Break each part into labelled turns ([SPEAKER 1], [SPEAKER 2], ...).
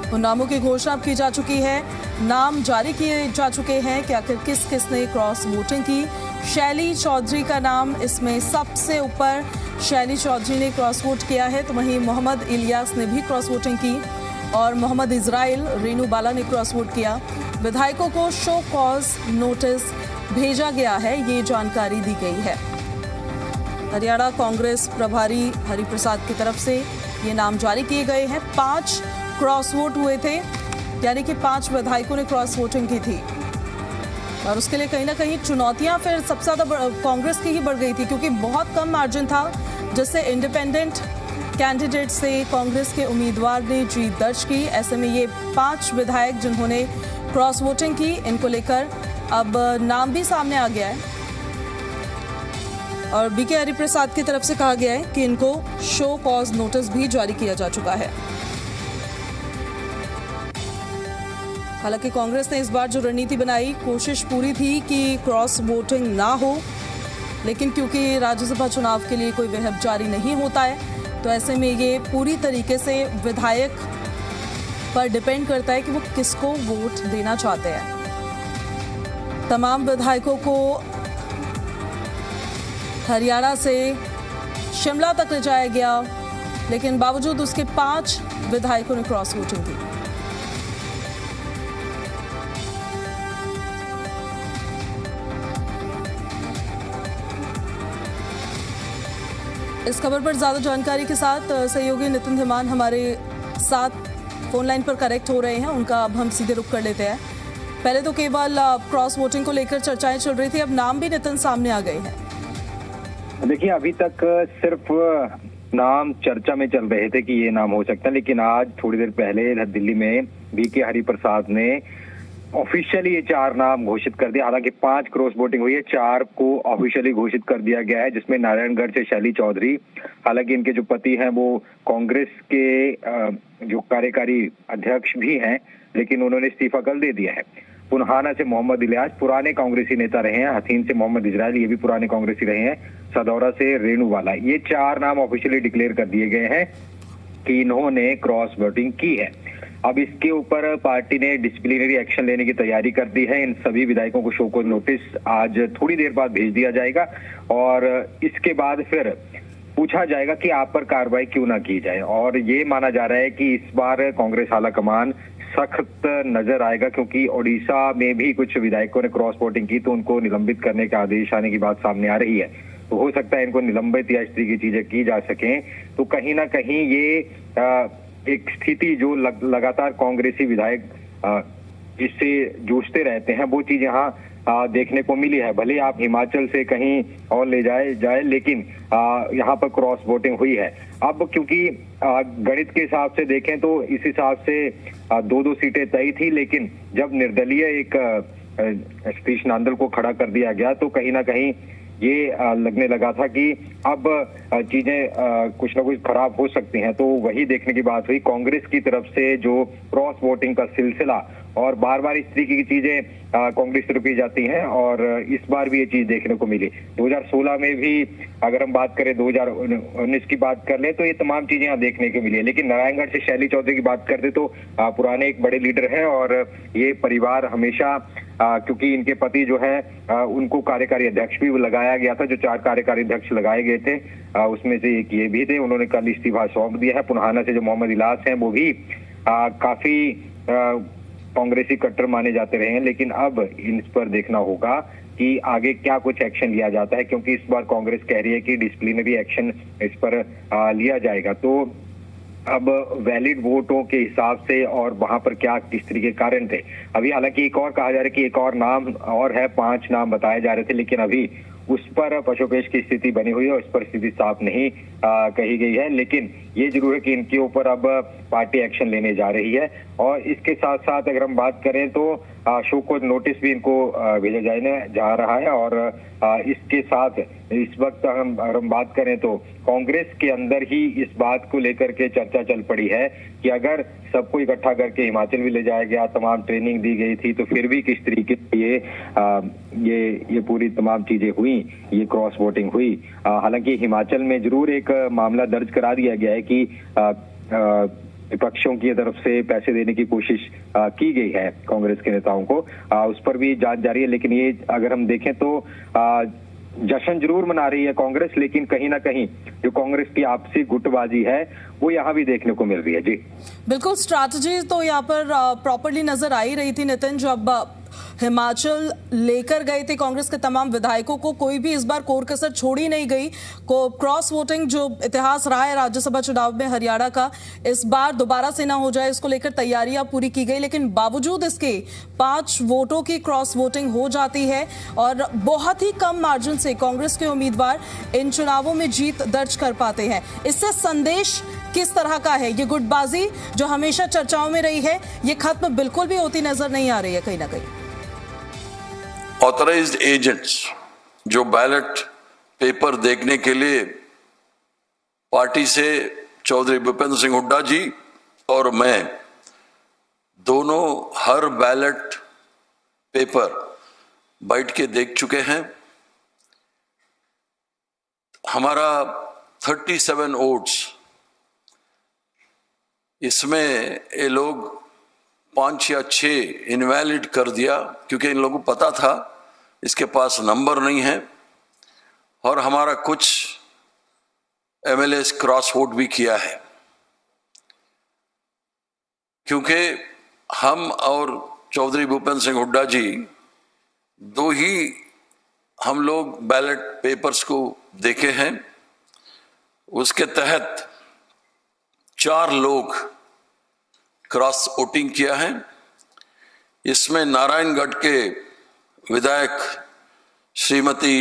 [SPEAKER 1] उन नामों की घोषणा की जा चुकी है, नाम जारी किए जा चुके हैं कि आखिर किस किस ने क्रॉस वोटिंग की। शैली चौधरी का नाम इसमें सबसे ऊपर, शैली चौधरी ने क्रॉस वोट किया है, तो वहीं मोहम्मद इलियास ने भी क्रॉस वोटिंग की और मोहम्मद इजराइल, रेनू बाला ने क्रॉस वोट किया। विधायकों को शो कॉज नोटिस भेजा गया है, ये जानकारी दी गई है। हरियाणा कांग्रेस प्रभारी हरिप्रसाद की तरफ से ये नाम जारी किए गए हैं। 5 क्रॉस वोट हुए थे, यानी कि 5 विधायकों ने क्रॉस वोटिंग की थी और उसके लिए कहीं ना कहीं चुनौतियां फिर सबसे ज्यादा कांग्रेस की ही बढ़ गई थी, क्योंकि बहुत कम मार्जिन था जिससे इंडिपेंडेंट कैंडिडेट से कांग्रेस के उम्मीदवार ने जीत दर्ज की। ऐसे में ये 5 विधायक जिन्होंने क्रॉस वोटिंग की, इनको लेकर अब नाम भी सामने आ गया है और बीके हरिप्रसाद की तरफ से कहा गया है कि इनको शो कॉज नोटिस भी जारी किया जा चुका है। हालांकि कांग्रेस ने इस बार जो रणनीति बनाई, कोशिश पूरी थी कि क्रॉस वोटिंग ना हो, लेकिन क्योंकि राज्यसभा चुनाव के लिए कोई व्हिप जारी नहीं होता है, तो ऐसे में ये पूरी तरीके से विधायक पर डिपेंड करता है कि वो किसको वोट देना चाहते हैं। तमाम विधायकों को हरियाणा से शिमला तक ले जाया गया, लेकिन बावजूद उसके 5 विधायकों ने क्रॉस वोटिंग की। इस खबर पर ज्यादा जानकारी के साथ सहयोगी नितिन धीमान हमारे साथ फोन लाइन पर कनेक्ट हो रहे हैं, उनका अब हम सीधे रुख कर लेते हैं। पहले तो केवल क्रॉस वोटिंग को लेकर चर्चाएं चल रही थी, अब नाम भी नितिन सामने आ गए हैं।
[SPEAKER 2] देखिए, अभी तक सिर्फ नाम चर्चा में चल रहे थे कि ये नाम हो सकता है, लेकिन आज थोड़ी देर पहले दिल्ली में बीके हरिप्रसाद ने ऑफिशियली ये 4 नाम घोषित कर दिया। हालांकि 5 क्रॉस वोटिंग हुई है, 4 को ऑफिशियली घोषित कर दिया गया है, जिसमें नारायणगढ़ से शैली चौधरी, हालांकि इनके जो पति हैं वो कांग्रेस के जो कार्यकारी अध्यक्ष भी हैं, लेकिन उन्होंने इस्तीफा कल दे दिया है। पुन्हाना से मोहम्मद इलियास पुराने कांग्रेसी नेता रहे हैं, हथीन से मोहम्मद इजराइल, ये भी पुराने कांग्रेसी रहे हैं, सदौरा से रेणु बाला, ये 4 नाम ऑफिशियली डिक्लेयर कर दिए गए हैं कि इन्होंने क्रॉस वोटिंग की है। अब इसके ऊपर पार्टी ने डिसिप्लिनरी एक्शन लेने की तैयारी कर दी है। इन सभी विधायकों को शो कॉज नोटिस आज थोड़ी देर बाद भेज दिया जाएगा और इसके बाद फिर पूछा जाएगा कि आप पर कार्रवाई क्यों ना की जाए। और ये माना जा रहा है कि इस बार कांग्रेस आला कमान सख्त नजर आएगा, क्योंकि ओडिशा में भी कुछ विधायकों ने क्रॉस वोटिंग की तो उनको निलंबित करने का आदेश आने की बात सामने आ रही है। तो हो सकता है इनको निलंबित या इस तरह की चीजें की जा सकें। तो कहीं ना कहीं ये एक स्थिति जो लगातार कांग्रेसी विधायक इससे जूझते रहते हैं, वो चीज यहाँ देखने को मिली है। भले आप हिमाचल से कहीं और ले जाए लेकिन यहाँ पर क्रॉस वोटिंग हुई है। अब क्योंकि गणित के हिसाब से देखें तो इस हिसाब से 2-2 सीटें तय थी, लेकिन जब निर्दलीय एक सतीश नांदल को खड़ा कर दिया गया तो कहीं ना कहीं ये लगने लगा था कि अब चीजें कुछ ना कुछ खराब हो सकती हैं। तो वही देखने की बात हुई, कांग्रेस की तरफ से जो क्रॉस वोटिंग का सिलसिला और बार बार इस तरीके की चीजें कांग्रेस तरफ की जाती हैं और इस बार भी ये चीज देखने को मिली। 2016 में भी अगर हम बात करें, 2019 की बात कर ले तो ये तमाम चीजें यहाँ देखने को मिली है। लेकिन नारायणगढ़ से शैली चौधरी की बात करते तो पुराने एक बड़े लीडर हैं और ये परिवार हमेशा क्योंकि इनके पति जो है उनको कार्यकारी अध्यक्ष भी लगाया गया था, जो 4 कार्यकारी अध्यक्ष लगाए गए थे उसमें से एक ये भी थे, उन्होंने कल इस्तीफा सौंप दिया है। पुन्हाना से जो मोहम्मद इलियास हैं वो भी काफी कांग्रेसी कट्टर माने जाते रहे हैं, लेकिन अब इन पर देखना होगा कि आगे क्या कुछ एक्शन लिया जाता है, क्योंकि इस बार कांग्रेस कह रही है कि डिसिप्लिनरी एक्शन इस पर लिया जाएगा। तो अब वैलिड वोटों के हिसाब से और वहां पर क्या किस तरीके के कारण थे, अभी हालांकि एक और कहा जा रहा है कि एक और नाम और है, 5 नाम बताए जा रहे थे, लेकिन अभी उस पर पशुपेश की स्थिति बनी हुई है, उस पर स्थिति साफ नहीं कही गई है। लेकिन ये जरूर है कि इनके ऊपर अब पार्टी एक्शन लेने जा रही है। और इसके साथ साथ अगर हम बात करें तो शो कॉज नोटिस भी इनको भेजा जाने जा रहा है। और इसके साथ इस वक्त अगर हम बात करें तो कांग्रेस के अंदर ही इस बात को लेकर के चर्चा चल पड़ी है कि अगर सबको इकट्ठा करके हिमाचल भी ले जाया गया, तमाम ट्रेनिंग दी गई थी, तो फिर भी किस तरीके से ये पूरी तमाम चीजें हुई, ये क्रॉस वोटिंग हुई। हालांकि हिमाचल में जरूर एक मामला दर्ज करा दिया गया है कि विपक्षों की तरफ से पैसे देने की कोशिश की गई है कांग्रेस के नेताओं को, उस पर भी जांच जारी है। लेकिन ये अगर हम देखें तो जश्न जरूर मना रही है कांग्रेस, लेकिन कहीं ना कहीं जो कांग्रेस की आपसी गुटबाजी है वो यहाँ भी देखने को मिल रही है। जी
[SPEAKER 1] बिल्कुल, स्ट्रैटेजी तो यहाँ पर प्रॉपर्ली नजर आ ही रही थी नितिन। जब हिमाचल लेकर गए थे कांग्रेस के तमाम विधायकों को, कोई भी इस बार कोर कसर छोड़ी नहीं गई। को क्रॉस वोटिंग जो इतिहास रहा है राज्यसभा चुनाव में हरियाणा का, इस बार दोबारा से ना हो जाए इसको लेकर तैयारियां पूरी की गई। लेकिन बावजूद इसके 5 वोटों की क्रॉस वोटिंग हो जाती है और बहुत ही कम मार्जिन से कांग्रेस के उम्मीदवार इन चुनावों में जीत दर्ज कर पाते हैं। इससे संदेश किस तरह का है? ये गुटबाजी जो हमेशा चर्चाओं में रही है, ये खत्म बिल्कुल भी होती नजर नहीं आ रही है कहीं ना कहीं।
[SPEAKER 3] ऑथराइज्ड एजेंट्स जो बैलेट पेपर देखने के लिए पार्टी से चौधरी भूपेंद्र सिंह हुड्डा जी और मैं दोनों हर बैलेट पेपर बैठ के देख चुके हैं। हमारा 37 वोट्स, इसमें ये लोग 5 या 6 इनवैलिड कर दिया क्योंकि इन लोगों को पता था इसके पास नंबर नहीं है। और हमारा कुछ एमएलए क्रॉस वोट भी किया है क्योंकि हम और चौधरी भूपेंद्र सिंह हुड्डा जी दो ही हम लोग बैलेट पेपर्स को देखे हैं। उसके तहत 4 लोग क्रॉस वोटिंग किया है। इसमें नारायणगढ़ के विधायक श्रीमती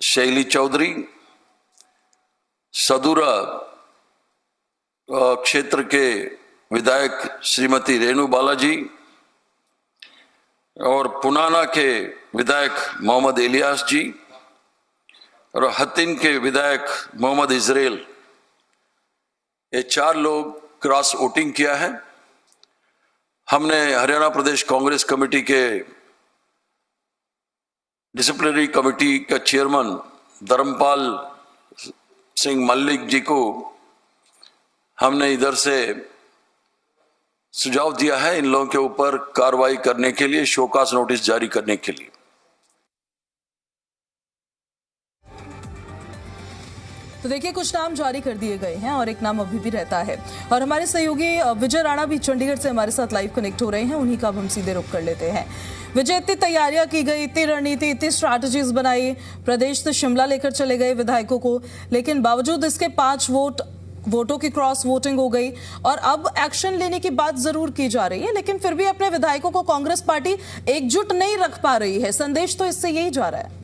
[SPEAKER 3] शैली चौधरी, सदूरा क्षेत्र के विधायक श्रीमती रेणु बालाजी और पुनाना के विधायक मोहम्मद इलियास जी और हतिन के विधायक मोहम्मद इजराइल, ये 4 लोग क्रॉस वोटिंग किया है। हमने हरियाणा प्रदेश कांग्रेस कमेटी के डिसिप्लिनरी कमेटी का चेयरमैन धर्मपाल सिंह मल्लिक जी को हमने इधर से सुझाव दिया है इन लोगों के ऊपर कार्रवाई करने के लिए, शोकास नोटिस जारी करने के लिए।
[SPEAKER 1] तो देखिए, कुछ नाम जारी कर दिए गए हैं और एक नाम अभी भी रहता है। और हमारे सहयोगी विजय राणा भी चंडीगढ़ से हमारे साथ लाइव कनेक्ट हो रहे हैं, उन्हीं का हम सीधे रुख कर लेते हैं। विजय, इतनी तैयारियां की गई, इतनी रणनीति, इतनी स्ट्रैटेजीज बनाई, प्रदेश से शिमला लेकर चले गए विधायकों को, लेकिन बावजूद इसके 5 वोटों की क्रॉस वोटिंग हो गई और अब एक्शन लेने की बात जरूर की जा रही है, लेकिन फिर भी अपने विधायकों को कांग्रेस पार्टी एकजुट नहीं रख पा रही है। संदेश तो इससे यही जा रहा है।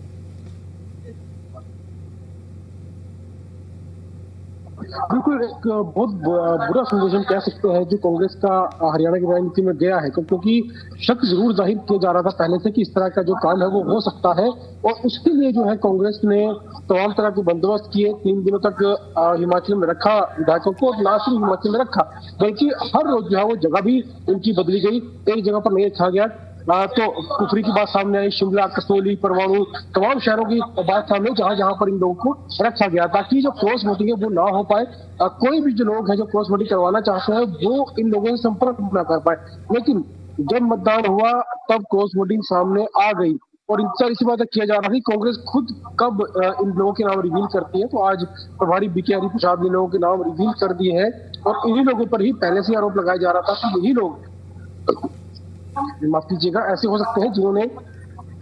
[SPEAKER 4] बिल्कुल, एक बहुत बुरा संदेश हम कह सकते हैं जो कांग्रेस का हरियाणा की राजनीति में गया है, क्योंकि शक जरूर जाहिर किया जा रहा था पहले से कि इस तरह का जो काम है वो हो सकता है। और उसके लिए जो है कांग्रेस ने तमाम तरह के बंदोबस्त किए। 3 दिनों तक हिमाचल में रखा विधायकों को, और ना सिर्फ हिमाचल में रखा बल्कि हर रोज जो है वो जगह भी उनकी बदली गई, एक जगह पर नहीं रखा गया। तो कुफरी की बात सामने आई, शिमला, कसौली, परवाणु, तमाम शहरों की बात सामने जहां जहां पर इन लोगों को रखा गया ताकि जो क्रॉस वोटिंग है वो ना हो पाए। कोई भी जो लोग हैं जो क्रॉस वोटिंग करवाना चाहते हैं वो इन लोगों से संपर्क ना कर पाए। लेकिन जब मतदान हुआ तब क्रॉस वोटिंग सामने आ गई और इसी बात किया जा रहा था कि कांग्रेस खुद कब इन लोगों के नाम रिवील करती है। तो आज प्रभारी बीके हरि प्रसाद ने लोगों के नाम रिवील कर दिए हैं और इन्हीं लोगों पर ही पहले से आरोप लगाया जा रहा था कि यही लोग, माफ कीजिएगा, ऐसे हो सकते हैं जिन्होंने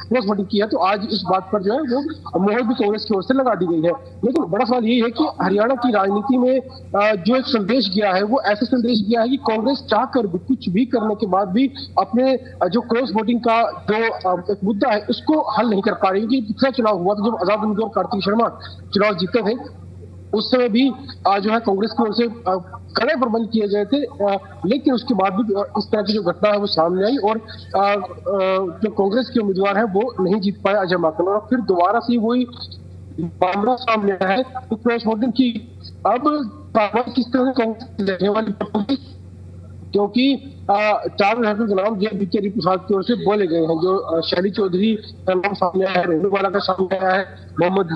[SPEAKER 4] क्रॉस वोटिंग किया। तो आज इस बात पर जो है वो मोहर भी कांग्रेस की ओर से लगा दी गई है। लेकिन बड़ा सवाल ये है कि हरियाणा की राजनीति में जो एक संदेश गया है वो ऐसा संदेश गया है कि कांग्रेस चाहकर भी कुछ भी करने के बाद भी अपने जो क्रॉस वोटिंग का जो एक मुद्दा है उसको हल नहीं कर पा रही। क्योंकि पिछला चुनाव हुआ था जब आजाद उम्मीदवार कार्तिक शर्मा चुनाव जीते थे, उस समय भी जो है कांग्रेस की ओर से कड़े प्रबंध किए गए थे, लेकिन उसके बाद भी इस तरह की जो घटना है वो सामने आई और जो कांग्रेस के उम्मीदवार है वो नहीं जीत पाए अजय माकन। और फिर दोबारा से वही मामला सामने आया है क्रॉस वोटिंग की। अब किस तरह से कांग्रेस लड़ने वाली, क्योंकि 4 विधायकों के नाम जो बीके हरि प्रसाद की ओर से बोले गए हैं, जो शैली चौधरी का नाम सामने आया है, रेणु बाला का सामने आया है, मोहम्मद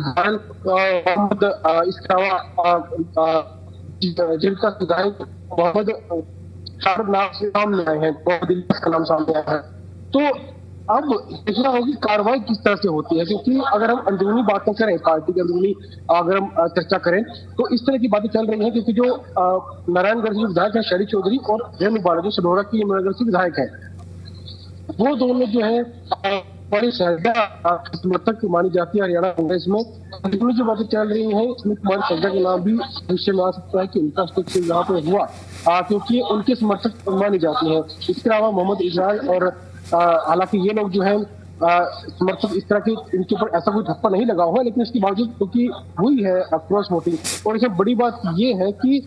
[SPEAKER 4] इसके अलावा जिनका विधायक मोहम्मद शारद नाम से सामने आए हैं, मोहम्मद इलियास का नाम सामने आया है। तो अब देखना होगी कार्रवाई किस तरह से होती है, क्योंकि अगर हम अंदरूनी बातें करें, पार्टी के अंदरूनी अगर हम चर्चा करें तो इस तरह की बातें चल रही हैं, क्योंकि जो नारायणगढ़ से विधायक है शैली चौधरी और रेणु बाला जो सढौरा की यमुनानगर से विधायक है, वो दोनों जो है बड़ी समर्थक मानी जाती है हरियाणा कांग्रेस में। जो बातें चल रही हैं, सुमित कुमार सज्जा के नाम भी भविष्य में आ सकता है कि उनका स्टेक यहाँ पे हुआ, क्योंकि उनके समर्थक मानी जाती है। इसके अलावा मोहम्मद इजराइल और हालांकि ये लोग जो है समर्थक इस तरह के इनके ऊपर ऐसा कोई धक्का नहीं लगा हुआ, लेकिन इसके बावजूद क्योंकि हुई है क्रॉस वोटिंग। और इसमें बड़ी बात ये है कि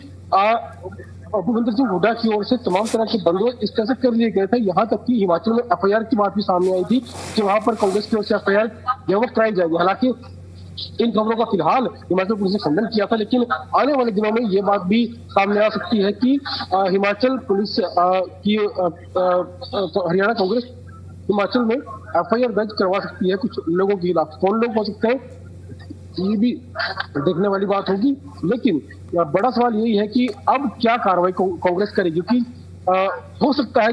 [SPEAKER 4] भूपेंद्र सिंह हुड्डा की ओर से तमाम तरह के बंदोबस्त इस तरह से कर लिए गए थे, यहाँ तक कि हिमाचल में एफआईआर की बात भी सामने आई थी कि वहां पर कांग्रेस की ओर से एफआईआर जो कराई जाएगी। हालांकि इन खबरों का फिलहाल हिमाचल पुलिस ने खंडन किया था, लेकिन आने वाले दिनों में ये बात भी सामने आ सकती है कि हिमाचल पुलिस की हरियाणा कांग्रेस हिमाचल में एफआईआर दर्ज करवा सकती है कुछ लोगों के खिलाफ। कौन लोग हो सकते हैं ये भी देखने वाली बात होगी, लेकिन बड़ा सवाल यही है कि अब क्या कार्रवाई कांग्रेस करेगी, क्योंकि हो सकता है